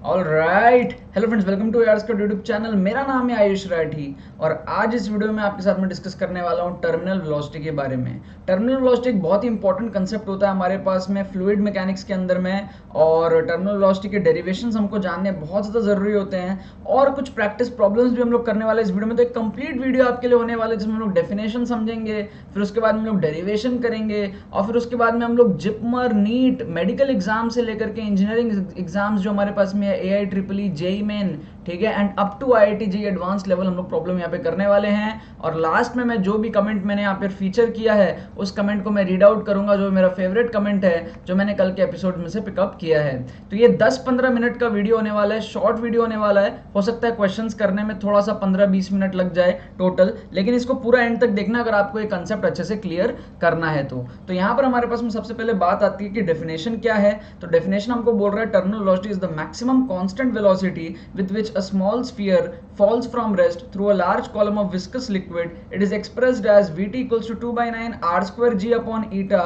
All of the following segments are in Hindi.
Alright, hello friends, welcome to यार्स का यूट्यूब चैनल। मेरा नाम है आयुष राठी और आज इस वीडियो में आपके साथ में डिस्कस करने वाला हूं टर्मिनल वेलोसिटी के बारे में। टर्मिनल वेलोसिटी एक बहुत ही इंपॉर्टेंट कंसेप्ट होता है हमारे पास में फ्लूइड मैकेनिक्स के अंदर में, और टर्मिनल वेलोसिटी के डेरिवेशंस हमको जानने बहुत ज़्यादा ज़रूरी होते हैं और कुछ प्रैक्टिस प्रॉब्लम्स भी हम लोग करने वाले इस वीडियो में। तो एक कंप्लीट वीडियो आपके लिए होने वाला है जिसमें हम लोग डेफिनेशन समझेंगे, फिर उसके बाद में हम लोग डेरिवेशन करेंगे और फिर उसके बाद में हम लोग जिपमर, नीट, मेडिकल एग्जाम से लेकर के इंजीनियरिंग एग्जाम्स जो हमारे पास में है, AIEEE, जेई मेन, ठीक है, and up to IIT JEE advance level हम लोग प्रॉब्लम यहाँ पे करने वाले हैं। और लास्ट में मैं जो भी कमेंट मैंने यहाँ पे फीचर किया है उस कमेंट को मैं रीड आउट करूंगा, जो मेरा फेवरेट कमेंट है जो मैंने कल के एपिसोड में से पिकअप किया है। तो ये 10-15 मिनट का वीडियो होने वाला है, शॉर्ट वीडियो होने वाला है। हो सकता है क्वेश्चंस करने में थोड़ा सा 15-20 मिनट लग जाए टोटल, लेकिन इसको पूरा एंड तक देखना अगर आपको ये कंसेप्ट अच्छे से क्लियर करना है तो यहाँ पर हमारे पास में सबसे पहले बात आती है कि डेफिनेशन क्या है। तो डेफिनेशन हमको बोल रहा है terminal velocity is the maximum constant velocity with which a small sphere falls from rest through a large column of viscous liquid. It is expressed as Vt equals to 2/9 r square g upon eta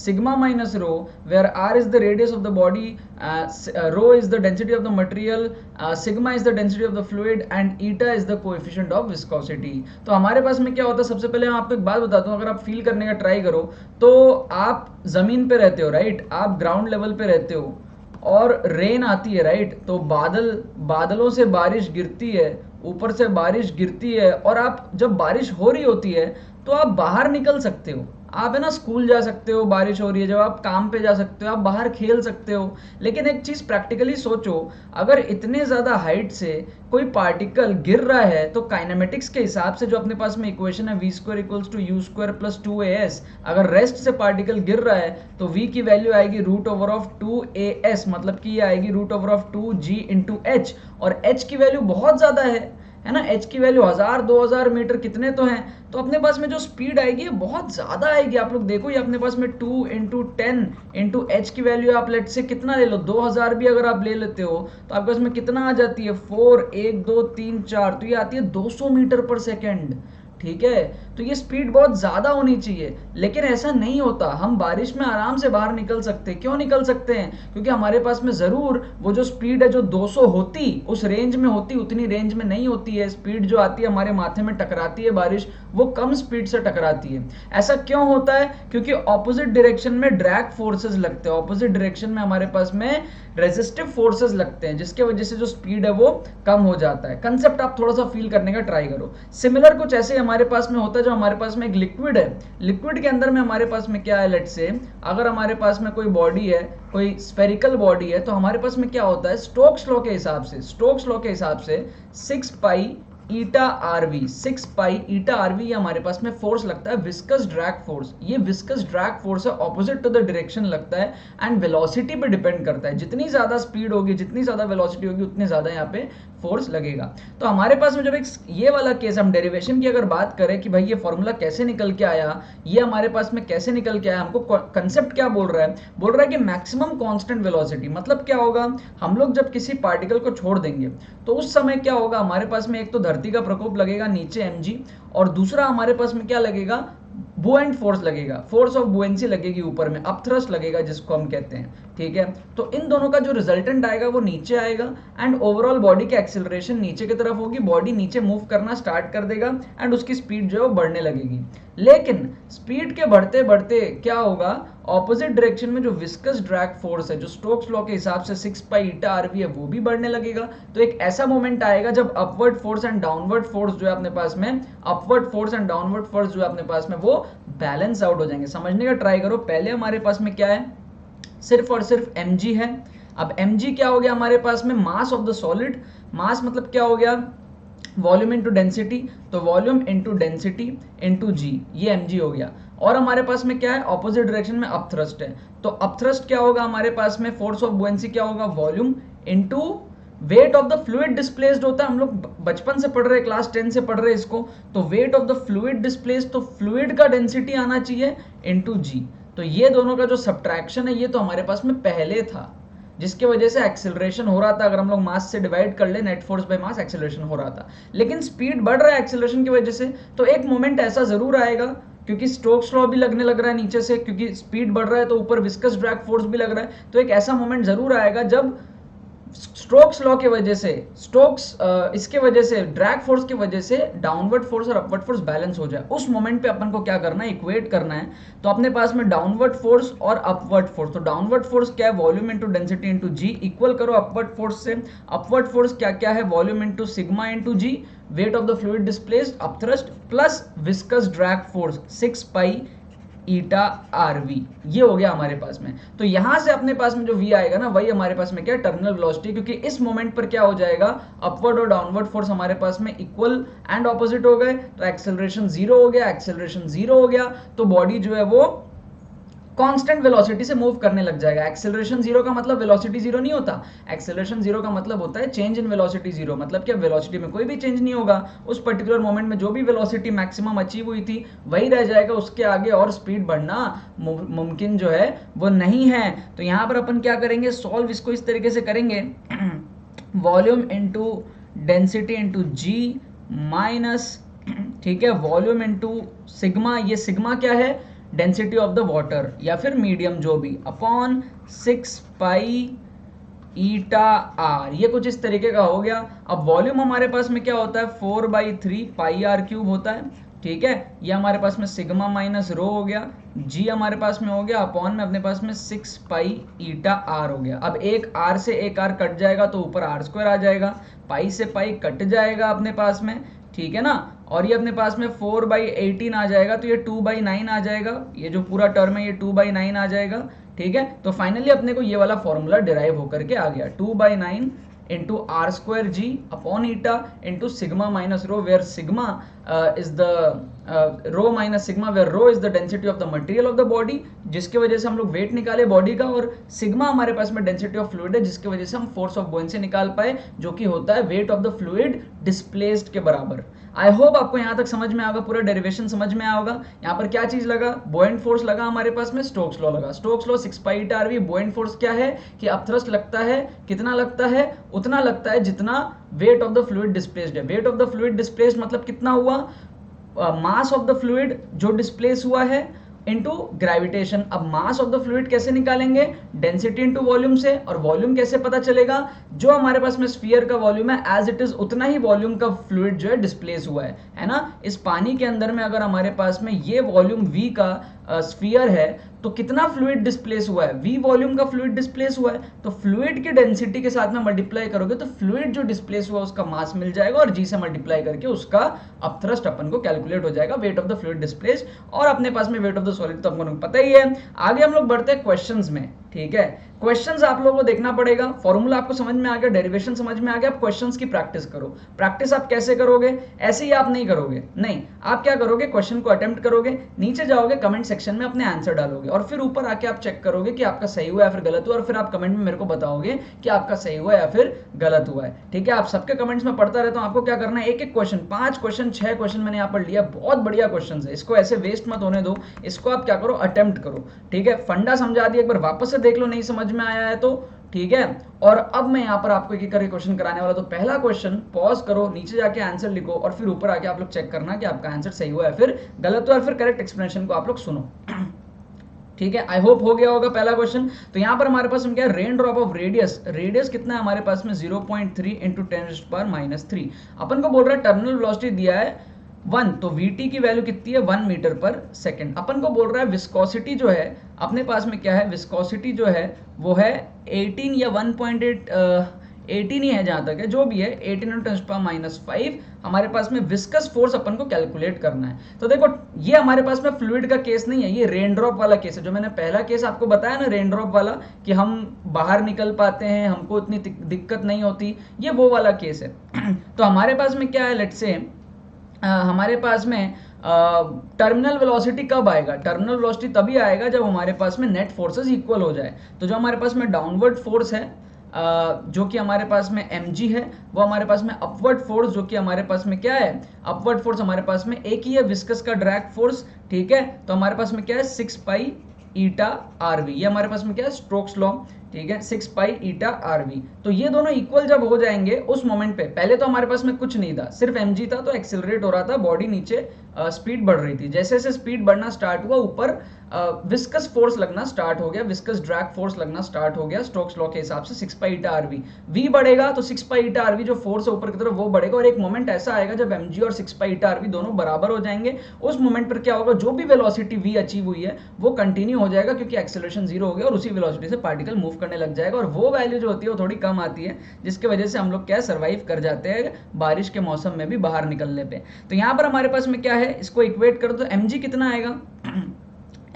sigma minus rho, where r is the radius of the body, rho is the density of the material, sigma is the density of the fluid and eta is the coefficient of viscosity. तो हमारे पास में क्या होता है, सबसे पहले मैं आपको एक बात बताता हूँ। अगर आप फील करने का ट्राई करो तो आप जमीन पे रहते हो, राइट, आप ग्राउंड लेवल पे रहते हो और रेन आती है, राइट, तो बादलों से बारिश गिरती है, ऊपर से बारिश गिरती है और आप जब बारिश हो रही होती है तो आप बाहर निकल सकते हो, आप है ना स्कूल जा सकते हो, बारिश हो रही है, जब आप काम पे जा सकते हो, आप बाहर खेल सकते हो। लेकिन एक चीज प्रैक्टिकली सोचो, अगर इतने ज्यादा हाइट से कोई पार्टिकल गिर रहा है तो काइनेमेटिक्स के हिसाब से जो अपने पास में इक्वेशन है v² equals to u² plus 2as, अगर रेस्ट से पार्टिकल गिर रहा है तो v की वैल्यू आएगी रूट ओवर ऑफ 2as, मतलब कि ये आएगी root over of 2g into H, और h की वैल्यू बहुत ज्यादा है ना, h की वैल्यू 1000-2000 मीटर कितने तो हैं, तो अपने पास में जो स्पीड आएगी बहुत ज्यादा आएगी। आप लोग देखो, ये अपने पास में 2 इंटू 10 इंटू एच की वैल्यू आप लेट से कितना ले लो, 2000 भी अगर आप ले लेते हो तो आपके पास में कितना आ जाती है, 4 1 2 3 4, तो ये आती है 200 मीटर पर सेकेंड। ठीक है, तो ये स्पीड बहुत ज्यादा होनी चाहिए, लेकिन ऐसा नहीं होता। हम बारिश में आराम से बाहर निकल सकते हैं। क्यों निकल सकते हैं? क्योंकि हमारे पास में जरूर वो जो स्पीड है जो 200 होती उस रेंज में होती, उतनी रेंज में नहीं होती है। स्पीड जो आती है हमारे माथे में टकराती है बारिश, वो कम स्पीड से टकराती है। ऐसा क्यों होता है? क्योंकि ऑपोजिट डायरेक्शन में ड्रैग फोर्सेस लगते हैं, ऑपोजिट डायरेक्शन में हमारे पास में रेजिस्टिव फोर्सेस लगते हैं, जिसके वजह से जो स्पीड है वो कम हो जाता है। कंसेप्ट आप थोड़ा सा फील करने का ट्राई करो। सिमिलर कुछ ऐसे हमारे पास में होता है, जो हमारे पास में एक लिक्विड है, लिक्विड के अंदर में हमारे पास में क्या है, लेट से अगर हमारे पास में कोई बॉडी है, कोई स्फेरिकल बॉडी है, तो हमारे पास में क्या होता है, स्टोक्स लॉ के हिसाब से, स्टोक्स लॉ के हिसाब से 6 pi eta RV, 6 pi eta RV, ये हमारे पास में फोर्स लगता है, विस्कस ड्रैग फोर्स। ये विस्कस ड्रैग फोर्स है, ऑपोजिट टू द डायरेक्शन लगता है एंड वेलोसिटी पे डिपेंड करता है। जितनी ज्यादा स्पीड होगी, जितनी ज्यादा वेलोसिटी होगी, उतनी ज्यादा यहाँ पे फोर्स लगेगा। तो हमारे पास में जब एक ये वाला केस, हम डेरिवेशन की अगर बात करें कि भाई ये फॉर्मूला कैसे निकल के आया, ये हमारे पास में कैसे निकल के आया, हमको कंसेप्ट क्या बोल रहा है, बोल रहा है कि मैक्सिमम कांस्टेंट वेलोसिटी, मतलब क्या होगा, हम लोग जब किसी पार्टिकल को छोड़ देंगे तो उस समय क्या होगा, हमारे पास में एक तो धरती का प्रकोप लगेगा नीचे mg, और दूसरा हमारे पास में क्या लगेगा, बुएंट फोर्स लगेगा, फोर्स ऑफ बुएंसी लगेगी ऊपर में, अपथ्रस्ट लगेगा जिसको हम कहते हैं। ठीक है, तो इन दोनों का जो रिजल्टेंट आएगा वो नीचे आएगा एंड ओवरऑल बॉडी की एक्सेलरेशन नीचे की तरफ होगी, बॉडी नीचे मूव करना स्टार्ट कर देगा एंड उसकी स्पीड जो है वो बढ़ने लगेगी। लेकिन स्पीड के बढ़ते बढ़ते क्या होगा, ऑपोजिट डायरेक्शन में जो विस्कस ड्रैग फोर्स है, जो स्टोक्स लॉ के हिसाब से 6 पाई ईटा आरवी है, वो भी बढ़ने लगेगा। तो एक ऐसा मोमेंट आएगा जब upward force and downward force जो है अपने पास में, upward force and downward force जो है अपने पास में, वो बैलेंस आउट हो जाएंगे। समझने का ट्राई करो। पहले हमारे पास में क्या है, सिर्फ और सिर्फ mg है। अब mg क्या हो गया हमारे पास में, मास ऑफ द सॉलिड। मास मतलब क्या हो गया, वॉल्यूम इंटू डेंसिटी, तो वॉल्यूम इंटू डेंसिटी इंटू जी, ये mg हो गया। और हमारे पास में क्या है, ऑपोजिट डायरेक्शन में अपथ्रस्ट है, तो अपथ्रस्ट क्या होगा हमारे पास में, फोर्स ऑफ बुएंसी क्या होगा, volume into weight of the fluid displaced होता है। हम लोग बचपन से पढ़ रहे हैं, क्लास 10 से पढ़ रहे हैं इसको, तो wait of the fluid displaced, तो फ्लूइड का डेंसिटी आना चाहिए इंटू जी। तो ये दोनों का जो सब्ट्रैक्शन है ये तो हमारे पास में पहले था, जिसके वजह से एक्सेलरेशन हो रहा था। अगर हम लोग मास से डिवाइड कर ले, net force by mass, acceleration हो रहा था। लेकिन स्पीड बढ़ रहा है एक्सेलरेशन की वजह से, तो एक मोमेंट ऐसा जरूर आएगा, क्योंकि स्टोक्स लॉ भी लगने लग रहा है नीचे से, क्योंकि स्पीड बढ़ रहा है तो ऊपर विस्कस ड्रैग फोर्स भी लग रहा है, तो एक ऐसा मोमेंट जरूर आएगा जब स्टोक्स लॉ के वजह से इसके वजह से ड्रैग फोर्स की वजह से डाउनवर्ड फोर्स और अपवर्ड फोर्स बैलेंस हो जाए, उस मोमेंट पे अपन को क्या करना है, इक्वेट करना है। तो अपने पास में डाउनवर्ड फोर्स और अपवर्ड फोर्स, तो डाउनवर्ड फोर्स क्या है, volume into density into g, equal करो अपवर्ड फोर्स से। अपवर्ड फोर्स क्या क्या है, volume into sigma into g, weight of the fluid displaced upthrust plus viscous drag force 6 pi eta r v, ये हो गया हमारे पास में। तो यहां से अपने पास में जो v आएगा ना, वही हमारे पास में क्या है, टर्मिनल वेलोसिटी, क्योंकि इस मोमेंट पर क्या हो जाएगा, अपवर्ड और डाउनवर्ड फोर्स हमारे पास में इक्वल एंड ऑपोजिट हो गए, तो एक्सेलरेशन जीरो हो गया, एक्सेलरेशन जीरो हो गया, तो बॉडी जो है वो कांस्टेंट वेलोसिटी से मूव करने लग जाएगा। एक्सेलरेशन जीरो का मतलब वेलोसिटी जीरो नहीं होता, एक्सेलरेशन जीरो का मतलब होता है चेंज इन वेलोसिटी जीरो, मतलब कि वेलोसिटी में कोई भी चेंज नहीं होगा, उस पर्टिकुलर मोमेंट में जो भी वेलोसिटी मैक्सिमम अचीव हुई थी वही रह जाएगा, उसके आगे और स्पीड बढ़ना मुमकिन जो है वो नहीं है। तो यहाँ पर अपन क्या करेंगे, सॉल्व इसको इस तरीके से करेंगे, वॉल्यूम इंटू डेंसिटी इंटू जी माइनस, ठीक है, वॉल्यूम इंटू सिग्मा, ये सिग्मा क्या है, डेंसिटी ऑफ द वाटर या फिर मीडियम जो भी, अपॉन 6 पाई ईटा आर, ये कुछ इस तरीके का हो गया। अब वॉल्यूम हमारे पास में क्या होता है, 4/3 पाई आर क्यूब होता है, ठीक है, ये हमारे पास में सिग्मा माइनस रो हो गया, जी हमारे पास में हो गया, अपॉन में अपने पास में 6 पाई ईटा आर हो गया। अब एक आर से एक आर कट जाएगा तो ऊपर आर स्क्वायर आ जाएगा, पाई से पाई कट जाएगा अपने पास में, ठीक है ना, और ये अपने पास में 4/18 आ जाएगा, तो ये 2/9 आ जाएगा, ये जो पूरा टर्म है ये 2/9 आ जाएगा, ठीक है। तो फाइनली अपने को ये वाला फॉर्मूला डिराइव होकर के आ गया, 2/9 into r square g upon eta into sigma minus rho, where sigma is the rho minus sigma, where rho is the density of the material of the body, जिसके वजह से हम लोग वेट निकाले बॉडी का, और सिग्मा हमारे पास में डेंसिटी ऑफ फ्लूइड है, जिसकी वजह से हम फोर्स ऑफ बुओयेंसी निकाल पाए, जो कि होता है weight of the fluid displaced के बराबर। आई होप आपको यहाँ तक समझ में आएगा, पूरा डेरिवेशन समझ में आएगा। यहाँ पर क्या चीज लगा, बुओयेंट फोर्स लगा हमारे पास में, स्टोक्स लॉ लगा, Stokes law 6 pi eta RV. बुओयेंट force क्या है कि अपथ्रस्ट लगता है, कितना लगता है, उतना लगता है जितना weight of the fluid displaced है। Weight of the fluid displaced मतलब कितना हुआ, मास ऑफ द फ्लूइड जो डिस्प्लेस हुआ है इनटू ग्रेविटेशन। अब मास ऑफ द फ्लूइड कैसे निकालेंगे, डेंसिटी इनटू वॉल्यूम से, और वॉल्यूम कैसे पता चलेगा, जो हमारे पास में स्फीयर का वॉल्यूम है एज इट इज उतना ही वॉल्यूम का फ्लूइड जो है डिस्प्लेस हुआ है ना। इस पानी के अंदर में अगर हमारे पास में ये वॉल्यूम v का स्फीयर है तो कितना फ्लूइड डिस्प्लेस हुआ है, v वॉल्यूम का फ्लूइड डिस्प्लेस हुआ है, तो फ्लूइड की डेंसिटी के साथ में मल्टीप्लाई करोगे तो फ्लूइड जो डिस्प्लेस हुआ उसका मास मिल जाएगा, और g से मल्टीप्लाई करके उसका अपथ्रस्ट अपन को कैलकुलेट हो जाएगा, wait of the fluid displace, और अपने पास में वेट ऑफ द सॉलिड तो हमको पता ही है। आगे हम लोग बढ़ते हैं क्वेश्चंस में, ठीक है। क्वेश्चंस आप लोगों को देखना पड़ेगा, फॉर्मूला आपको समझ में आ गया, डेरिवेशन समझ में आ गया, आप क्वेश्चंस की प्रैक्टिस करो। प्रैक्टिस आप कैसे करोगे, ऐसे ही आप नहीं करोगे, नहीं, आप क्या करोगे, क्वेश्चन को अटेम्प्ट करोगे, नीचे जाओगे कमेंट सेक्शन में अपने आंसर डालोगे, और फिर ऊपर आके आप चेक करोगे कि आपका सही हुआ या फिर गलत हुआ, और फिर आप कमेंट में मेरे को बताओगे कि आपका सही हुआ या फिर गलत हुआ है, ठीक है। आप सबके कमेंट्स में पढ़ता रहता हूं, आपको क्या करना है, एक एक क्वेश्चन, 5 क्वेश्चन 6 क्वेश्चन मैंने यहाँ पर लिया, बहुत बढ़िया क्वेश्चन है, इसको ऐसे वेस्ट मत होने दो, इसको आप क्या करो, अटेम्प्ट करो, ठीक है। फंडा समझा दिया, एक बार वापस से देख लो, नहीं समझ में आया है तो, ठीक है। और अब मैं यहाँ पर आपको एक एक करके क्वेश्चन कराने वाला, तो पहला क्वेश्चन पॉज करो, नीचे जाके आंसर लिखो, और फिर ऊपर आके आप लोग चेक करना कि आपका आंसर सही हुआ है फिर गलत हुआ है, फिर करेक्ट एक्सप्लेनेशन को आप लोग सुनो, ठीक है। आई होप हो गया होगा पहला क्वेश्चन। तो यहाँ पर हमारे पास क्या है, rain drop of radius, radius कितना है हमारे पास में 0.3 इंटू 10⁻³ अपन को बोल रहा है टर्मिनल वेलोसिटी दिया है 1, तो vt की वैल्यू कितनी है 1 मीटर पर सेकेंड। अपन को बोल रहा है विस्कोसिटी जो है अपने पास में क्या है, विस्कोसिटी जो है वो है 18 या 1.8 18 ही है जहां तक है, जो भी है 18 × 10⁻⁵ हमारे पास में विस्कस फोर्स अपन को कैलकुलेट करना है। तो देखो ये हमारे पास में फ्लूइड का केस नहीं है, ये रेन ड्रॉप वाला केस है, जो मैंने पहला केस आपको बताया ना रेन ड्रॉप वाला, कि हम बाहर निकल पाते हैं, हमको इतनी दिक्कत नहीं होती, ये वो वाला केस है। तो हमारे पास में क्या है, लेट्स से हमारे पास में टर्मिनल वेलोसिटी कब आएगा, टर्मिनल वेलोसिटी तभी आएगा जब हमारे पास में नेट फोर्सेस इक्वल हो जाए। तो जो हमारे पास में डाउनवर्ड फोर्स है जो कि हमारे पास में mg है, वो हमारे पास में अपवर्ड फोर्स जो कि हमारे पास में क्या है, अपवर्ड फोर्स हमारे पास में एक ही है, विस्कस का ड्रैग फोर्स, ठीक है। तो हमारे पास में क्या है 6 पाई ईटा आरवी, ये हमारे पास में क्या है स्टोक्स लॉ, ठीक है, 6 पाई ईटा आरवी। तो ये दोनों इक्वल जब हो जाएंगे उस मोमेंट पे, पहले तो हमारे पास में कुछ नहीं था, सिर्फ mg था, तो एक्सेलरेट हो रहा था, बॉडी नीचे स्पीड बढ़ रही थी, जैसे जैसे स्पीड बढ़ना स्टार्ट हुआ ऊपर विस्कस फोर्स लगना स्टार्ट हो गया, विस्कस ड्रैग फोर्स लगना स्टार्ट हो गया स्टोक्स लॉ के हिसाब से 6 पाई ईटा आरवी। वी बढ़ेगा तो 6 पाई ईटा आरवी जो फोर्स है ऊपर की तरफ वो बढ़ेगा, और एक मोमेंट ऐसा आएगा जब mg और 6 पाई ईटा आरवी दोनों बराबर हो जाएंगे। उस मोमेंट पर क्या होगा, जो भी वेलोसिटी v अचीव हुई है वो कंटिन्यू हो जाएगा क्योंकि एक्सेलरेशन जीरो हो गया, और उसी वेलोसिटी से पार्टिकल मूव करने लग जाएगा, और वो वैल्यू जो होती है वो थोड़ी कम आती है, जिसकी वजह से हम लोग क्या सर्वाइव कर जाते हैं बारिश के मौसम में भी बाहर निकलने पे। तो यहाँ पर हमारे पास में क्या है, इसको इक्वेट करो तो mg कितना आएगा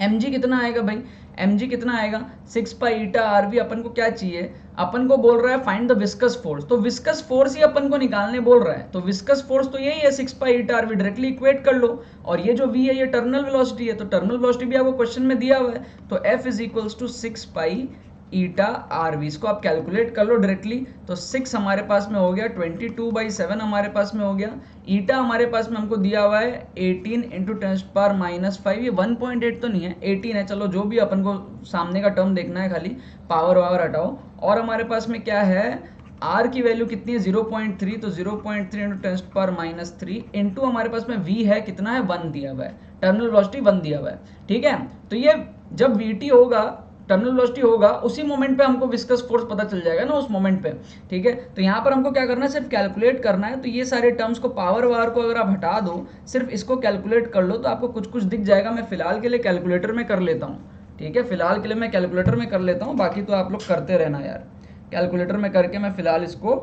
mg कितना आएगा भाई, mg कितना आएगा 6 पाई ईटा आरवी। अपन को क्या चाहिए, अपन को बोल रहा है फाइंड द विस्कस फोर्स, तो विस्कस फोर्स ही अपन को निकालने बोल रहा है, तो विस्कस फोर्स तो यही है 6 pi eta RV, directly equate कर लो। और ये जो v है ये टर्मिनल वेलोसिटी है, तो टर्मिनल वेलोसिटी भी आपको क्वेश्चन में दिया हुआ है, तो f is equals to 6 pi eta r v. इसको आप कैलकुलेट कर लो डायरेक्टली, तो 6 हमारे पास में हो गया, 22/7 हमारे पास में हो गया, ईटा हमारे पास में हमको दिया हुआ है 18 इंटू 10⁻⁵। ये 1.8 तो नहीं है, 18 है, चलो जो भी अपन को सामने का टर्म देखना है, खाली पावर वावर हटाओ। और हमारे पास में क्या है, r की वैल्यू कितनी है 0.3, तो 0.3 इंटू 10⁻³ इंटू हमारे पास में v है कितना है 1 दिया हुआ है, टर्मिनल वेलोसिटी 1 दिया हुआ है, ठीक है। तो ये जब vt होगा, टर्मिनल वेलोसिटी होगा, उसी मोमेंट पे हमको विस्कस फोर्स पता चल जाएगा ना उस मोमेंट पे, ठीक है। तो यहाँ पर हमको क्या करना है, सिर्फ कैलकुलेट करना है। तो ये सारे टर्म्स को पावर वार को अगर आप हटा दो, सिर्फ इसको कैलकुलेट कर लो तो आपको कुछ कुछ दिख जाएगा। मैं फिलहाल के लिए कैलकुलेटर में कर लेता हूँ, ठीक है, फिलहाल के लिए मैं कैलकुलेटर में कर लेता हूँ, बाकी तो आप लोग करते रहना यार। कैलकुलेटर में करके मैं फिलहाल इसको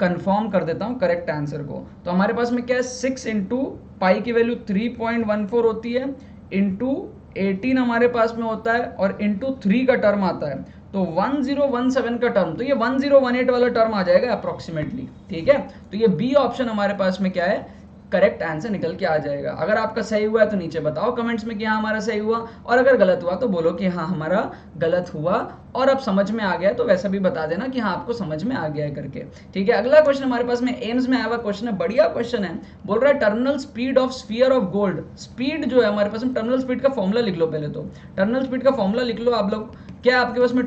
कंफर्म कर देता हूँ करेक्ट आंसर को। तो हमारे पास में क्या है, 6 इंटू पाई की वैल्यू 3.14 होती है, इंटू 18 हमारे पास में होता है, और इंटू 3 का टर्म आता है, तो 1017 का टर्म, तो ये 1018 वाला टर्म आ जाएगा अप्रोक्सीमेटली, ठीक है। तो ये बी ऑप्शन हमारे पास में क्या है, करेक्ट आंसर निकल के आ जाएगा। अगर आपका सही हुआ है तो नीचे बताओ कमेंट्स में कि हाँ हमारा सही हुआ, और अगर गलत हुआ तो बोलो कि हाँ हमारा गलत हुआ, और अब समझ में आ गया तो वैसा भी बता देना कि हाँ आपको समझ में आ गया है करके, ठीक है। अगला क्वेश्चन हमारे पास में एम्स में आया हुआ क्वेश्चन है, बढ़िया क्वेश्चन है। बोल रहा है terminal speed of sphere of gold. Speed जो है हमारे पास में, टर्मिनल स्पीड का फॉर्मूला लिख लो पहले, तो टर्मिनल स्पीड का फॉर्मूला लिख लो आप लोग। क्या आपके पास में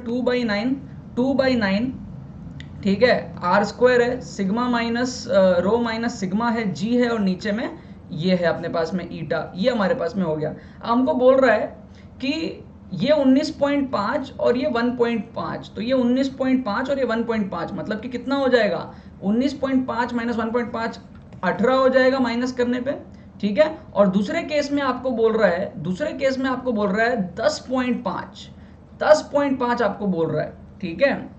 2/9, ठीक है, आर स्क्वायर है, sigma minus rho minus sigma है, जी है, और नीचे में ये है अपने पास में ईटा, ये हमारे पास में हो गया। हमको बोल रहा है कि ये 19.5 और ये 1.5, तो ये 19.5 और ये 1.5 मतलब कि कितना हो जाएगा, 19.5 माइनस 1.5 18 हो जाएगा माइनस करने पे, ठीक है। और दूसरे केस में आपको बोल रहा है, 10.5 आपको बोल रहा है, ठीक है,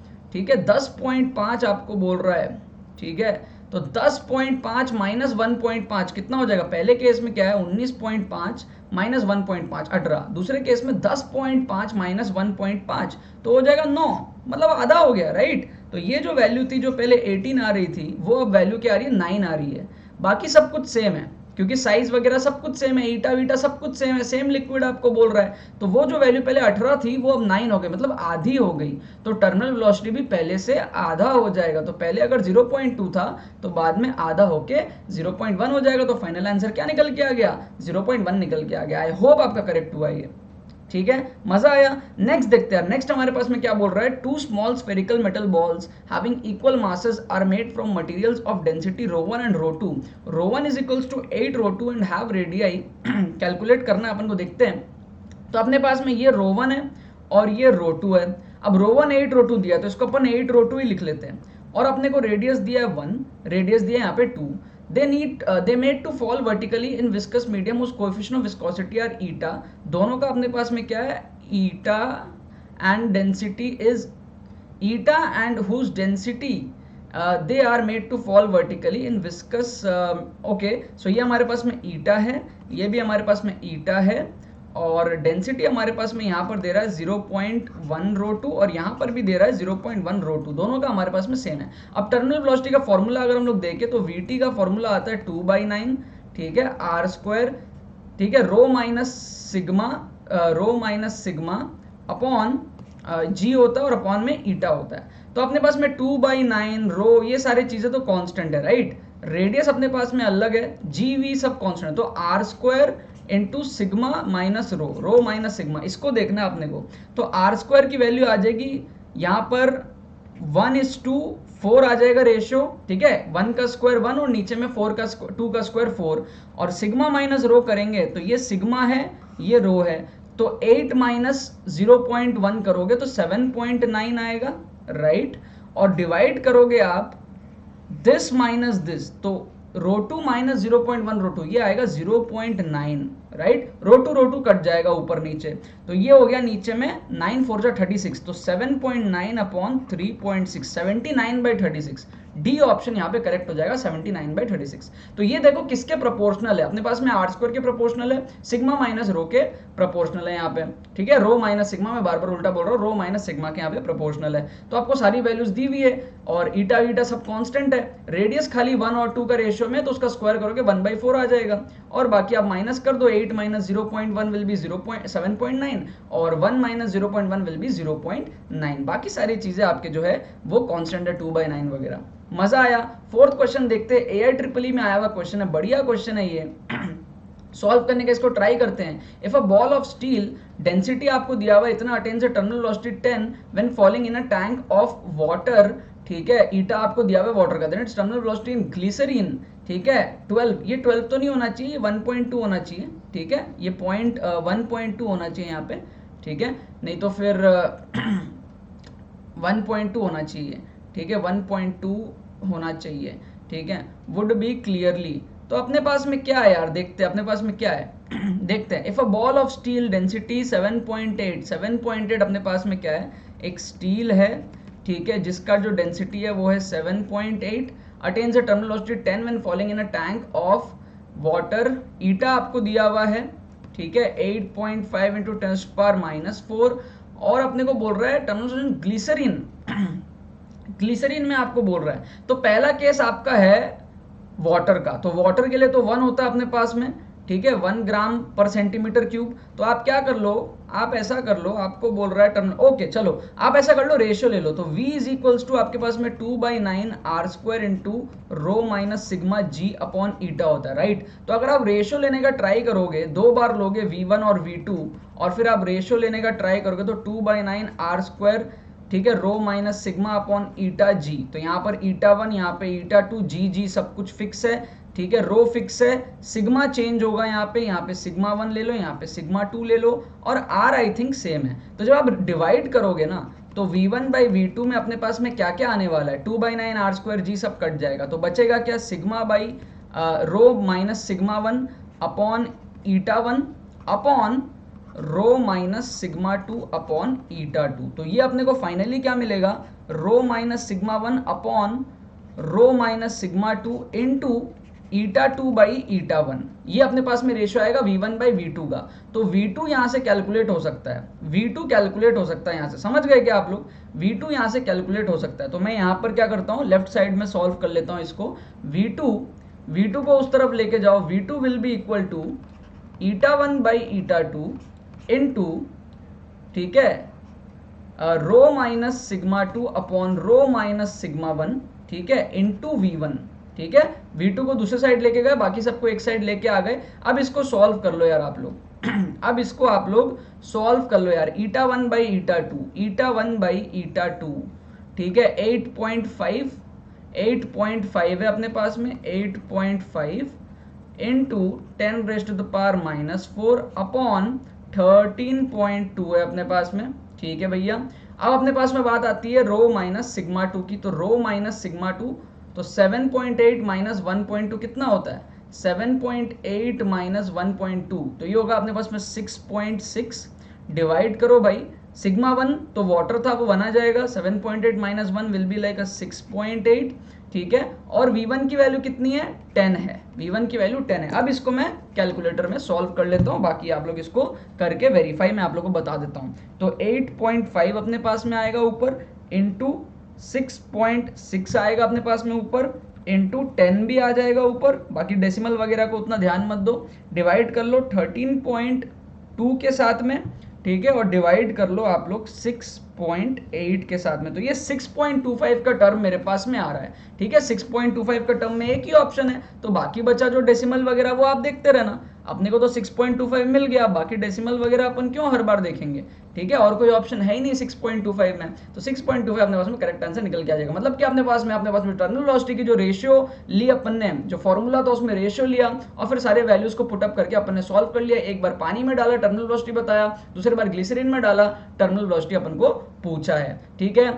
10.5 आपको बोल रहा है, ठीक है। तो 10.5 माइनस 1.5 कितना हो जाएगा, पहले केस में क्या है 19.5 माइनस 1.5 18, दूसरे केस में 10.5 माइनस 1.5 तो हो जाएगा 9, मतलब आधा हो गया, राइट। तो ये जो वैल्यू थी जो पहले 18 आ रही थी वो अब वैल्यू क्या आ रही है 9 आ रही है। बाकी सब कुछ सेम है क्योंकि साइज वगैरह सब कुछ सेम है, ईटा वीटा सब कुछ सेम है, सेम लिक्विड आपको बोल रहा है। तो वो जो वैल्यू पहले 18 थी वो अब 9 हो गई, मतलब आधी हो गई। तो टर्मिनल वेलोसिटी भी पहले से आधा हो जाएगा। तो पहले अगर 0.2 था तो बाद में आधा होके 0.1 हो जाएगा। तो फाइनल आंसर क्या निकल के आ गया, 0.1 निकल के आ गया। आई होप आपका करेक्ट हुआ ये, ठीक है, मजा आया। नेक्स्ट देखते हैं, नेक्स्ट हमारे पास में क्या बोल रहा है, 2 small spherical metal balls having equal masses are made from materials of density ρ1 and ρ2। ρ1 is equals to 8 ρ2 and have radii. Calculate करना है अपन को, देखते हैं। तो अपने पास में ये ρ1 है और ये ρ2 है। अब ρ1 8 ρ2 दिया तो इसको अपन 8 ρ2 ही लिख लेते हैं, और अपने को रेडियस दिया है 1, रेडियस दिया है यहाँ पे 2। they made to fall vertically in viscous medium whose coefficient of viscosity are eta। दोनों का अपने पास में क्या है, eta and density is eta and whose density they are made to fall vertically in viscous okay, so ये हमारे पास में eta है, ये भी हमारे पास में eta है, और डेंसिटी हमारे पास में यहाँ पर दे रहा है 0.1 ρ2 और यहाँ पर भी दे रहा है 0.1 ρ2, दोनों का हमारे पास में सेम है। अब टर्मिनल वेलोसिटी का फॉर्मूला अगर हम लोग देखें तो vt का फॉर्मूला आता है 2/9, ठीक है, आर स्क्वायर, ठीक है, रो माइनस सिग्मा अपॉन जी होता है और अपॉन में ईटा होता है। तो अपने पास में 2/9 रो, ये सारी चीजें तो कांस्टेंट है, राइट। रेडियस अपने पास में अलग है, जी वी सब कांस्टेंट है, तो r square into sigma minus rho minus sigma, इसको देखना है अपने को। तो आर स्क्वायर की वैल्यू आ जाएगी यहाँ पर 1:4 आ जाएगा रेशियो, ठीक है, 1 का स्क्वायर 1 और नीचे में 2 का स्क्वायर 4, और सिग्मा माइनस रो करेंगे तो ये सिग्मा है ये रो है, तो 8 माइनस 0.1 करोगे तो 7.9 आएगा, राइट। और डिवाइड करोगे आप दिस माइनस दिस, तो रो टू माइनस 0.1 रो टू, ये आएगा 0.9, राइट। रो टू कट जाएगा ऊपर नीचे, तो ये हो गया नीचे में 9 4 जा 36, तो 7.9 अपॉन 3.6, 79/36। डी ऑप्शन यहाँ पे करेक्ट हो जाएगा, 79/36। तो ये देखो किसके प्रोपोर्शनल है, अपने पास में आर स्क्वायर के प्रोपोर्शनल है, सिग्मा माइनस रो के प्रोपोर्शनल है यहाँ पे, ठीक है। रो माइनस सिग्मा, मैं बार बार उल्टा बोल रहा हूँ, रो माइनस सिग्मा के यहाँ पे प्रोपोर्शनल है। तो आपको सारी वैल्यूज दी हुई है और ईटा वीटा सब कांस्टेंट है, रेडियस खाली 1 और 2 का रेशियो में, तो उसका स्क्वायर करोगे 1/4 आ जाएगा। और बाकी आप माइनस कर दो, 8 माइनस 0.1 विल बी 7.9 और 1 माइनस 0.1 विल बी 0.9। बाकी सारी चीजें आपके जो है वो कांस्टेंट है, 2/9 वगैरह। मजा आया। फोर्थ क्वेश्चन देखते हैं, AI में आया हुआ क्वेश्चन है, बढ़िया क्वेश्चन है ये। सॉल्व करने का इसको ट्राई करते हैं। If a ball of steel, density आपको दिया हुआ इतना, attains a terminal velocity 10 when falling in a tank of water, ठीक है। ईटा आपको दिया हुआ वाटर का, then its terminal velocity in glycerine, ठीक है, 12। ये 12 तो नहीं होना चाहिए, 1.2 होना चाहिए, ठीक है। ये 1.2 होना चाहिए यहाँ पे, ठीक है, नहीं तो फिर 1.2 होना चाहिए, ठीक है, 1.2 होना चाहिए, ठीक है, वुड बी क्लियरली। तो अपने पास में क्या है यार, देखते हैं अपने पास में क्या है। देखते हैं, if a ball of steel density 7.8 अपने पास में क्या है, एक स्टील है, ठीक है, जिसका जो डेंसिटी है वो है 7.8, attains a terminal velocity 10 when falling in a tank of water. Eta आपको दिया हुआ है, ठीक है, 8.5 इंटू 10⁻⁴, और अपने को बोल रहा है टर्मिनल ग्लिसरीन, ग्लिसरीन में आपको बोल रहा है। तो पहला केस आपका है वाटर का, तो वाटर के लिए तो 1 होता है अपने पास में, ठीक है, 1 ग्राम पर सेंटीमीटर क्यूब। तो आप क्या कर लो, आप ऐसा कर लो, आपको बोल रहा है टर्मिनल, ओके चलो आप ऐसा कर लो, रेशियो ले लो। तो V इज इक्वल्स टू आपके पास में 2/9 R square into rho minus sigma g upon eta होता है, राइट। तो अगर आप रेशियो लेने का ट्राई करोगे, 2 बार लोगे V1 और V2 और फिर आप रेशियो लेने का ट्राई करोगे, तो 2/9 आर स्क्वायर, ठीक है, रो माइनस सिग्मा अपॉन ईटा जी। तो यहाँ पर ईटा 1, यहाँ पे ईटा 2, जी सब कुछ फिक्स है, ठीक है, रो फिक्स है, सिग्मा चेंज होगा यहाँ पे सिग्मा 1 ले लो, यहाँ पे सिग्मा 2 ले लो, और आर आई थिंक सेम है। तो जब आप डिवाइड करोगे ना, तो V1/V2 में अपने पास में क्या क्या आने वाला है, 2/9 आर स्क्वायर जी सब कट जाएगा, तो बचेगा क्या, sigma by rho minus sigma 1 upon eta 1 upon rho minus sigma 2 upon eta 2। तो ये अपने को फाइनली क्या मिलेगा, rho minus sigma 1 upon rho minus sigma 2 into eta 2 by eta 1। ये अपने पास में रेशियो आएगा V1/V2 का। तो V2 यहाँ से कैलकुलेट हो सकता है, V2 कैलकुलेट हो सकता है यहाँ से, समझ गए क्या आप लोग, V2 यहाँ से कैलकुलेट हो सकता है। तो मैं यहाँ पर क्या करता हूँ, लेफ्ट साइड में सॉल्व कर लेता हूँ इसको। V2 को उस तरफ लेके जाओ, V2 will be equal to eta 1 by eta 2 into, ठीक है, rho minus sigma 2 upon rho minus sigma 1, ठीक है, इंटू V1, ठीक है। V2 को दूसरे साइड लेके गए, बाकी सबको एक साइड लेके आ गए। अब इसको सॉल्व कर लो यार आप लोग अब इसको आप लोग सॉल्व कर लो यार, ईटा 1 by eta 2, eta 1 by eta 2, ठीक है, 8.5 है अपने पास में, 8.5 इंटू 10⁻⁻⁴ अपॉन 13.2 है अपने पास में, ठीक है भैया। अब अपने पास में बात आती है रो माइनस सिग्मा 2 की, तो रो माइनस सिग्मा 2, तो 7.8 माइनस 1.2 कितना होता है, 7.8 माइनस 1.2, तो ये होगा अपने पास में 6.6। डिवाइड करो भाई, सिग्मा 1 तो वाटर था वो 1 आ जाएगा, 7.8 माइनस 1 विल बी लाइक 6.8, ठीक है। और V1 की वैल्यू कितनी है, 10 है, V1 की वैल्यू 10 है। अब इसको मैं कैलकुलेटर में सॉल्व कर लेता हूँ, बाकी आप लोग इसको करके वेरीफाई मैं आप लोग को बता देता हूँ। तो 8.5 अपने पास में आएगा ऊपर, इंटू 6.6 आएगा अपने पास में ऊपर, इंटू 10 भी आ जाएगा ऊपर, बाकी डेसिमल वगैरह को उतना ध्यान मत दो। डिवाइड कर लो 13.2 के साथ में, ठीक है, और डिवाइड कर लो आप लोग 6.8 के साथ में। तो ये 6.25 का टर्म मेरे पास में आ रहा है, ठीक है, 6.25 का टर्म में एक ही ऑप्शन है, तो बाकी बचा जो डेसिमल वगैरह वो आप देखते रहना। अपने को तो 6.25 मिल गया, बाकी डेसिमल वगैरह अपन क्यों हर बार देखेंगे, ठीक है। और कोई ऑप्शन है ही नहीं 6.25 में, तो 6.25 अपने पास में करेक्ट आंसर निकल के आ जाएगा। मतलब कि अपने पास में टर्मिनल वेलोसिटी की जो रेशियो ली अपन ने, जो फॉर्मूला था उसमें रेशियो लिया और फिर सारे वैल्यूज को पुटअप करके अपन ने सॉल्व कर लिया। एक बार पानी में डाला, टर्मिनल वेलोसिटी बताया, दूसरी बार ग्लिसरीन में डाला, टर्मिनल वेलोसिटी अपन को पूछा है, ठीक है।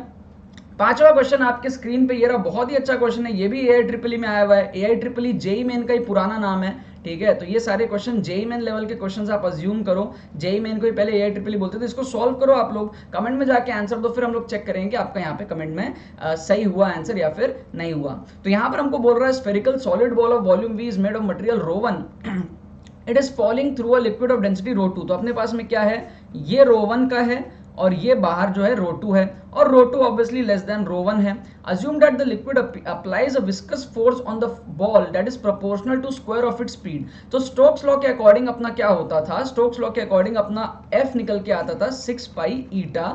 पांचवा क्वेश्चन आपके स्क्रीन पे ये रहा, बहुत ही अच्छा क्वेश्चन है, ये भी AIEEE में आया हुआ है। AIEEE जेईई मेन का ही पुराना नाम है, ठीक है। तो ये सारे क्वेश्चन जेईई मेन लेवल के क्वेश्चंस आप अज्यूम करो, जेईई मेन को ही पहले AIEEE बोलते थे। इसको सॉल्व करो आप लोग, कमेंट में जाके आंसर दो, फिर हम लोग चेक करेंगे आपका यहाँ पे कमेंट में सही हुआ आंसर या फिर नहीं हुआ। तो यहाँ पर हमको बोल रहा है spherical solid ball of volume V is made of material ρ1, it is falling through a liquid of density ρ2। तो अपने पास में क्या है, ये ρ1 का है और ये बाहर जो है ρ2 है, और ρ2 ऑब्वियसली लेस देन ρ1 है। Assume that the liquid applies a viscous force on the ball that is proportional to square of its speed। तो स्टोक्स लॉ के अकॉर्डिंग अपना क्या होता था, स्टोक्स लॉ के अकॉर्डिंग अपना F निकल के आता था 6 पाई ईटा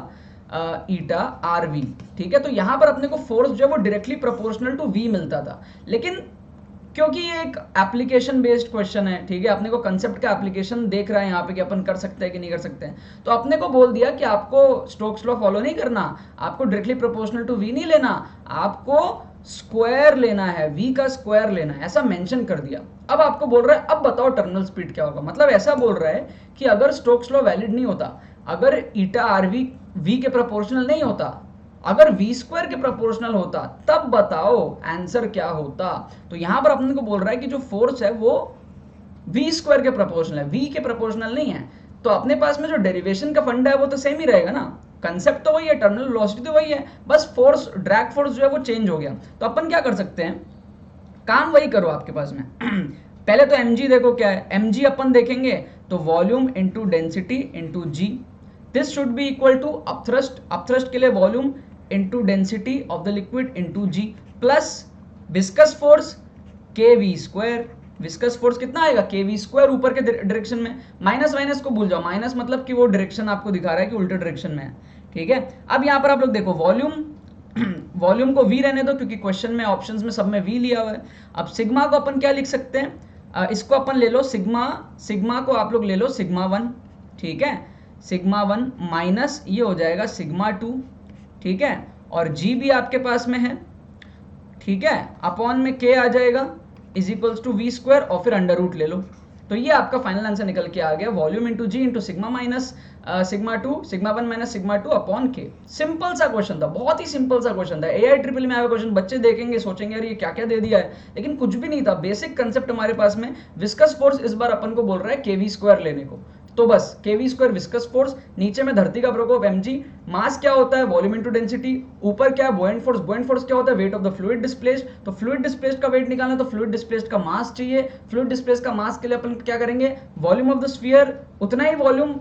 RV, ठीक है। तो यहाँ पर अपने को फोर्स जो है वो डायरेक्टली प्रोपोर्शनल टू V मिलता था, लेकिन क्योंकि ये एक एप्लीकेशन बेस्ड क्वेश्चन है, ठीक है, अपने को कंसेप्ट का एप्लीकेशन देख रहा है यहाँ पे कि अपन कर सकते हैं कि नहीं कर सकते हैं, तो अपने को बोल दिया कि आपको स्टोक्स लॉ फॉलो नहीं करना, आपको डायरेक्टली प्रोपोर्शनल टू V नहीं लेना, आपको स्क्वायर लेना है, V का स्क्वायर लेना है, ऐसा मेंशन कर दिया। अब आपको बोल रहा है अब बताओ टर्मिनल स्पीड क्या होगा। मतलब ऐसा बोल रहा है कि अगर स्टोक्स लॉ वैलिड नहीं होता, अगर ईटा RV V के प्रोपोर्शनल नहीं होता, अगर V स्क्वायर के प्रोपोर्शनल होता, तब बताओ आंसर क्या होता। तो यहां पर अपने को बोल रहा है कि जो फोर्स है वो V स्क्वायर के प्रोपोर्शनल है, V के प्रोपोर्शनल नहीं है। तो अपने पास में जो डेरिवेशन का फंडा है वो तो सेम ही रहेगा ना, कंसेप्ट तो वही है, टर्मिनल वेलोसिटी तो वही है, बस फोर्स, ड्रैग फोर्स जो है वो चेंज हो गया। तो अपन क्या कर सकते हैं, काम वही करो आपके पास में पहले तो mg देखो क्या है, mg अपन देखेंगे तो volume into density into g, this should be equal to upthrust, upthrust के लिए volume into density of the liquid into g, plus viscous force kv square. Viscous force कितना आएगा, kv स्क्वायर ऊपर के डायरेक्शन में, माइनस माइनस को भूल जाओ, माइनस मतलब कि वो डायरेक्शन आपको दिखा रहा है कि उल्टे डायरेक्शन में है, ठीक है। अब यहाँ पर आप लोग देखो वॉल्यूम वॉल्यूम को v रहने दो क्योंकि क्वेश्चन में ऑप्शंस में सब में v लिया हुआ है। अब सिग्मा को अपन क्या लिख सकते हैं, इसको अपन ले लो सिग्मा को आप लोग ले लो सिग्मा 1, ठीक है, सिग्मा 1 माइनस ये हो जाएगा सिग्मा 2, ठीक है, और g भी आपके पास में है, ठीक है, अपॉन में k आ जाएगा is equals to v square और फिर अंडर रूट ले लो। तो ये आपका फाइनल आंसर निकल के आ गया, volume into g into sigma minus sigma 2, sigma 1 minus sigma 2 upon k. Simple सा क्वेश्चन था, बहुत ही सिंपल सा क्वेश्चन था, AIEEE में आया क्वेश्चन, बच्चे देखेंगे सोचेंगे यार ये क्या क्या दे दिया है, लेकिन कुछ भी नहीं था, बेसिक कंसेप्ट हमारे पास में। विस्कस फोर्स इस बार अपन को बोल रहा है kv स्क्वायर लेने को, तो बस kv स्क्वायर विस्कस फोर्स, नीचे में धरती का प्रकोप mg, मास क्या होता है वॉल्यूम इंटू डेंसिटी, ऊपर क्या है बुओयंट फोर्स, बुओयंट फोर्स क्या होता है weight of the fluid displaced, तो फ्लूइड डिस्प्लेस्ड का वेट निकालना तो फ्लूइड डिस्प्लेस्ड का मास चाहिए, फ्लूइड डिस्प्लेस्ड का मास के लिए अपन क्या करेंगे, वॉल्यूम ऑफ द स्फीयर, उतना ही वॉल्यूम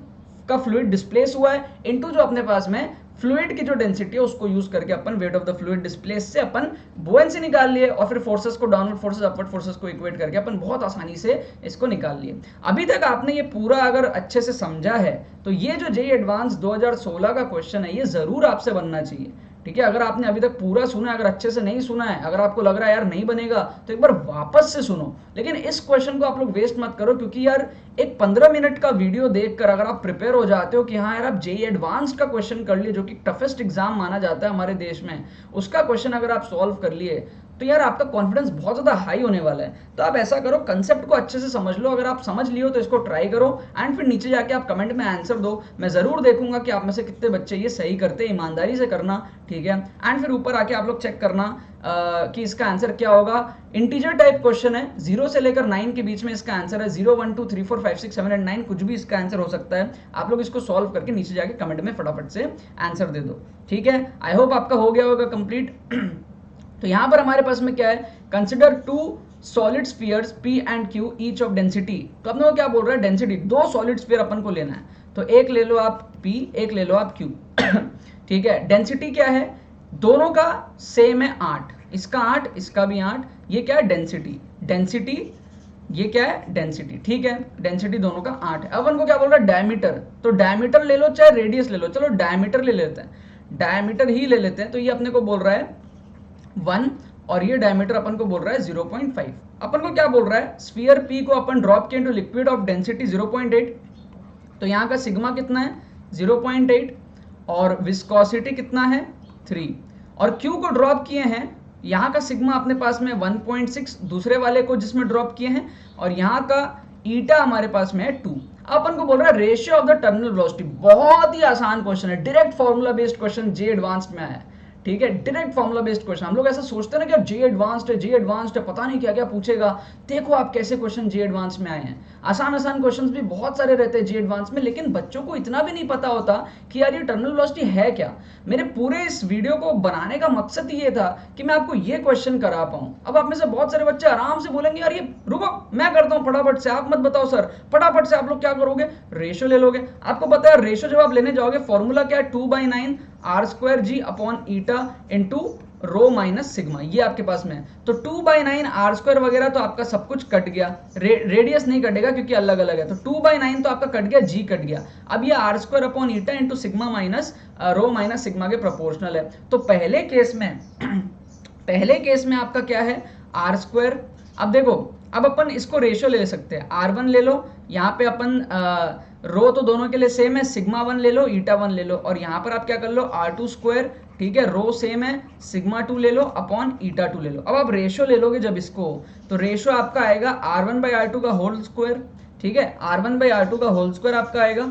का फ्लूइड डिस्प्लेस हुआ है, इनटू जो अपने पास में फ्लूइड की जो डेंसिटी है उसको यूज करके अपन weight of the fluid displace से अपन बुओयंसी निकाल लिए, और फिर फोर्सेस को डाउनवर्ड फोर्सेस अपवर्ड फोर्सेस को इक्वेट करके अपन बहुत आसानी से इसको निकाल लिए। अभी तक आपने ये पूरा अगर अच्छे से समझा है तो ये जो जेईई एडवांस 2016 का क्वेश्चन है ये जरूर आपसे बनना चाहिए, ठीक है। अगर आपने अभी तक पूरा सुना है, अगर अच्छे से नहीं सुना है, अगर आपको लग रहा है यार नहीं बनेगा तो एक बार वापस से सुनो, लेकिन इस क्वेश्चन को आप लोग वेस्ट मत करो, क्योंकि यार एक 15 मिनट का वीडियो देखकर अगर आप प्रिपेयर हो जाते हो कि हाँ यार आप जेईई एडवांस का क्वेश्चन कर लिए जो कि टफेस्ट एग्जाम माना जाता है हमारे देश में, उसका क्वेश्चन अगर आप सॉल्व कर लिए तो यार आपका कॉन्फिडेंस बहुत ज़्यादा हाई होने वाला है। तो आप ऐसा करो, कंसेप्ट को अच्छे से समझ लो, अगर आप समझ लियो तो इसको ट्राई करो एंड फिर नीचे जाके आप कमेंट में आंसर दो, मैं ज़रूर देखूंगा कि आप में से कितने बच्चे ये सही करते हैं, ईमानदारी से करना, ठीक है। एंड फिर ऊपर आके आप लोग चेक करना कि इसका आंसर क्या होगा। इंटीजर टाइप क्वेश्चन है, 0 से लेकर 9 के बीच में इसका आंसर है, 0 1 2 3 4 5 6 7 8 9 कुछ भी इसका आंसर हो सकता है। आप लोग इसको सॉल्व करके नीचे जाके कमेंट में फटाफट से आंसर दे दो, ठीक है। आई होप आपका हो गया होगा कंप्लीट। तो यहां पर हमारे पास में क्या है, consider 2 solid spheres P and Q each of density. तो अपने को क्या बोल रहा है, डेंसिटी 2 सॉलिड स्फीयर अपन को लेना है, तो एक ले लो आप P, एक ले लो आप Q ठीक है। डेंसिटी क्या है, दोनों का सेम है 8, इसका 8 इसका भी 8, ये क्या है डेंसिटी, डेंसिटी ये क्या है डेंसिटी, ठीक है, डेंसिटी दोनों का 8 है। अब उनको क्या बोल रहा है डायमीटर, तो डायमीटर ले लो चाहे रेडियस ले लो, चलो डायमीटर ले लेते हैं, डायमीटर ही ले लेते हैं। तो ये अपने को बोल रहा है 1 और ये डायमीटर अपन को बोल रहा है 0.5। अपन को क्या बोल रहा है, स्फीयर पी को अपन ड्रॉप किए इनटू लिक्विड ऑफ डेंसिटी 0.8, तो यहाँ का सिग्मा कितना है 0.8 और विस्कोसिटी कितना है 3, और क्यू को ड्रॉप किए हैं, यहाँ का सिग्मा अपने पास में 1.6 दूसरे वाले को जिसमें ड्रॉप किए हैं, और यहाँ का ईटा हमारे पास में है 2। अपन को बोल रहा है ratio of the terminal velocity. बहुत ही आसान क्वेश्चन है, डायरेक्ट फॉर्मूला बेस्ड क्वेश्चन जे एडवांस्ड में आया है, ठीक है, डायरेक्ट फॉर्मूला बेस्ड क्वेश्चन। हम लोग ऐसा सोचते हैं ना कि जे एडवांस्ड है पता नहीं क्या क्या पूछेगा, देखो आप कैसे क्वेश्चन जे एडवांस में आए हैं। आसान आसान क्वेश्चंस भी बहुत सारे रहते हैं जे एडवांस में, लेकिन बच्चों को इतना भी नहीं पता होता कि यार ये टर्मिनल वेलोसिटी है क्या। मेरे पूरे इस वीडियो को बनाने का मकसद ये था कि मैं आपको ये क्वेश्चन करा पाऊं। अब आप में से बहुत सारे बच्चे आराम से बोलेंगे यार ये रुको मैं करता हूं फटाफट से, आप मत बताओ सर, फटाफट से आप लोग क्या करोगे, रेशियो ले लोगे। आपको पता है रेशियो जब आप लेने जाओगे फॉर्मूला क्या है, 2/9 r² g upon eta into rho minus sigma, ये आपके पास में है। तो 2/9 r² वगैरह तो आपका सब कुछ कट गया, रेडियस नहीं कटेगा क्योंकि अलग अलग है, तो 2/9 तो आपका कट गया, g कट गया। अब ये r² upon eta into sigma minus rho minus sigma के प्रोपोर्शनल है। तो पहले केस में आपका क्या है r²। अब देखो अब अपन इसको रेशियो ले सकते हैं, r1 ले लो, यहाँ पे अपन रो तो दोनों के लिए सेम है, सिग्मा 1 ले लो, ईटा 1 ले लो, और यहाँ पर आप क्या कर लो r2², ठीक है, रो सेम है, सिग्मा 2 ले लो अपॉन ईटा 2 ले लो। अब आप रेशियो ले लोगे जब इसको, तो रेशियो आपका आएगा r1/r2 का होल स्क्वायर, ठीक है, r1/r2 का होल स्क्वायर आपका आएगा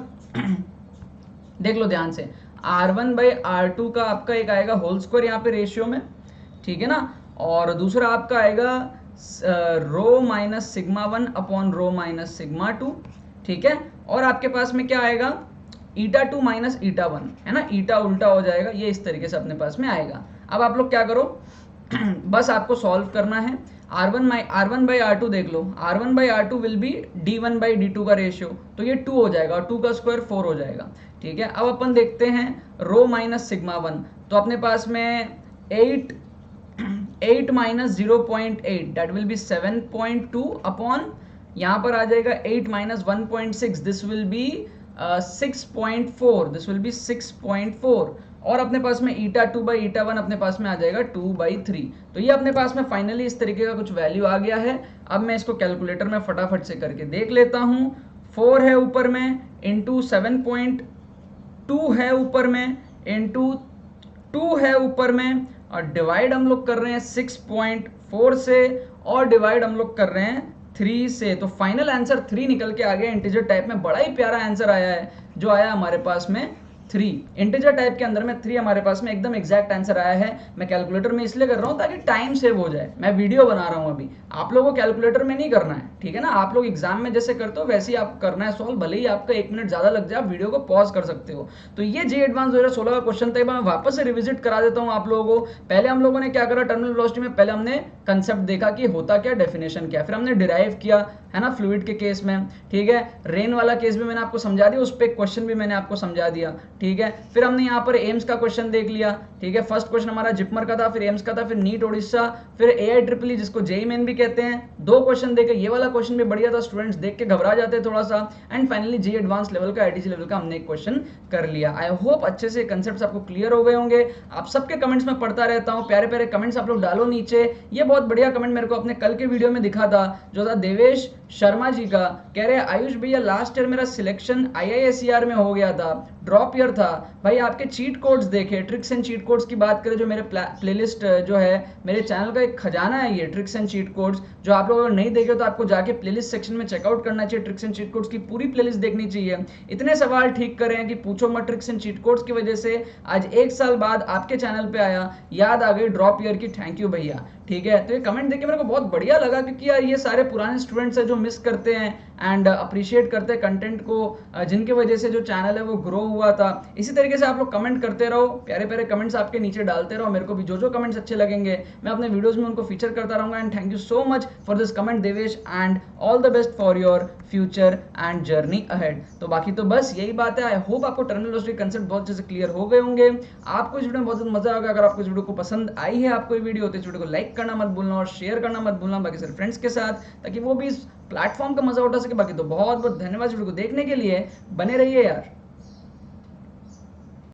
देख लो ध्यान से, r1/r2 का आपका एक आएगा होल स्क्वायर यहाँ पे रेशियो में, ठीक है ना, और दूसरा आपका आएगा rho minus sigma 1 upon rho minus sigma 2, ठीक है, और आपके पास में क्या आएगा ईटा 2 माइनस ईटा 1, है ना, ईटा उल्टा हो जाएगा, ये इस तरीके से अपने पास में आएगा। अब आप लोग क्या करो बस आपको सॉल्व करना है, r1/r2 देख लो, r1/r2 विल बी d1/d2 का रेशियो, तो ये 2 हो जाएगा और 2 का स्क्वायर 4 हो जाएगा, ठीक है। अब अपन देखते हैं रो माइनस सिग्मा 1, तो अपने पास में 8 minus 0.8 that will be 7.2 upon यहाँ पर आ जाएगा 8 minus 1.6 this will be 6.4, this will be 6.4, और अपने पास में ईटा 2/ईटा 1 अपने पास में आ जाएगा 2/3। तो ये अपने पास में फाइनली इस तरीके का कुछ वैल्यू आ गया है। अब मैं इसको कैलकुलेटर में फटाफट से करके देख लेता हूँ। 4 है ऊपर में इंटू 7.2 है ऊपर में इंटू 2 है ऊपर में, और डिवाइड हम लोग कर रहे हैं 6.4 से, और डिवाइड हम लोग कर रहे हैं 3 से, तो फाइनल आंसर 3 निकल के आ गया इंटीजर टाइप में। बड़ा ही प्यारा आंसर आया है जो आया हमारे पास में 3, इंटीजर टाइप के अंदर में 3 हमारे पास में एकदम एग्जैक्ट आंसर आया है। मैं कैलकुलेटर में इसलिए कर रहा हूँ ताकि टाइम सेव हो जाए, मैं वीडियो बना रहा हूँ अभी, आप लोगों को कैलकुलेटर में नहीं करना है, ठीक है ना, आप लोग एग्जाम में जैसे करते हो वैसे ही आप करना है सॉल्व, भले ही आपका 1 मिनट ज्यादा लग जाए, आप वीडियो को पॉज कर सकते हो। तो ये जे एडवांस 2016 का क्वेश्चन था, मैं वापस से रिविजिट करा देता हूँ आप लोगों को। पहले हम लोगों ने क्या करा टर्मिनल वेलोसिटी में, पहले हमने कंसेप्ट देखा कि होता क्या, डेफिनेशन क्या, फिर हमने डिराइव किया, है ना, फ्लूइड के केस में, ठीक है, रेन वाला केस भी मैंने आपको समझा दिया, उस पर क्वेश्चन भी मैंने आपको समझा दिया, ठीक है। फिर हमने यहाँ पर एम्स का क्वेश्चन देख लिया, ठीक है, फर्स्ट क्वेश्चन हमारा जिपमर का था, फिर एम्स का था, फिर नीट उड़ीसा, फिर AIEEE जिसको जेईई मेन भी कहते हैं, 2 क्वेश्चन देखे, ये वाला क्वेश्चन भी बढ़िया था, स्टूडेंट्स देख के घबरा जाते हैं थोड़ा सा, and finally J advance level का ITC लेवल का हमने एक क्वेश्चन कर लिया। आई होप अच्छे से कंसेप्ट्स आपको क्लियर हो गए होंगे। आप सबके कमेंट्स में पढ़ता रहता हूँ, प्यारे प्यारे कमेंट्स आप लोग डालो नीचे। ये बहुत बढ़िया कमेंट मेरे को अपने कल के वीडियो में दिखा था, जो था देवेश शर्मा जी का, कह रहे आयुष भैया लास्ट ईयर मेरा सिलेक्शन IISER में हो गया था, ड्रॉप ईयर था भाई, आपके चीट कोड्स देखे, ट्रिक्स एंड चीट कोड्स की बात करें, जो मेरे प्लेलिस्ट जो है मेरे चैनल का एक खजाना है ये ट्रिक्स एंड चीट कोड्स, जो आप लोग अगर नहीं देखे तो आपको जाके प्लेलिस्ट सेक्शन में चेकआउट करना चाहिए, ट्रिक्स एंड चीट कोड्स की पूरी प्लेलिस्ट देखनी चाहिए। इतने सवाल ठीक करे हैं कि पूछो मत, ट्रिक्स एंड चीट कोड्स की वजह से आज 1 साल बाद आपके चैनल पे आया, याद आ गई ड्रॉप ईयर की, थैंक यू भैया, ठीक है। तो ये कमेंट देख के मेरे को बहुत बढ़िया लगा, क्योंकि यार ये सारे पुराने स्टूडेंट्स हैं जो मिस करते हैं एंड अप्रिशिएट करते हैं कंटेंट को, जिनकी वजह से जो चैनल है वो ग्रो हुआ था। इसी तरीके से आप लोग कमेंट करते रहो, प्यारे प्यारे कमेंट्स आपके नीचे डालते रहो, मेरे को भी जो कमेंट्स अच्छे लगेंगे मैं अपने वीडियोस में उनको फीचर करता रहूंगा। And thank you so much for this comment Devesh, and all the best for your future and journey ahead. तो बाकी तो बस यही बात है, आई होप आपको टर्मिनल वेलोसिटी कंसेप्ट बहुत अच्छे से क्लियर हो गए होंगे। आपको इस वीडियो में बहुत मजा आएगा। अगर आपको इस वीडियो को पसंद आई है, आपको ये वीडियो, तो इस वीडियो को लाइक करना मत भूलना और शेयर करना मत भूलना बाकी सारे फ्रेंड्स के साथ, ताकि वो भी इस प्लेटफॉर्म का मजा उठा सके। बाकी तो बहुत बहुत धन्यवाद वीडियो को देखने के लिए, बने रहिए यार।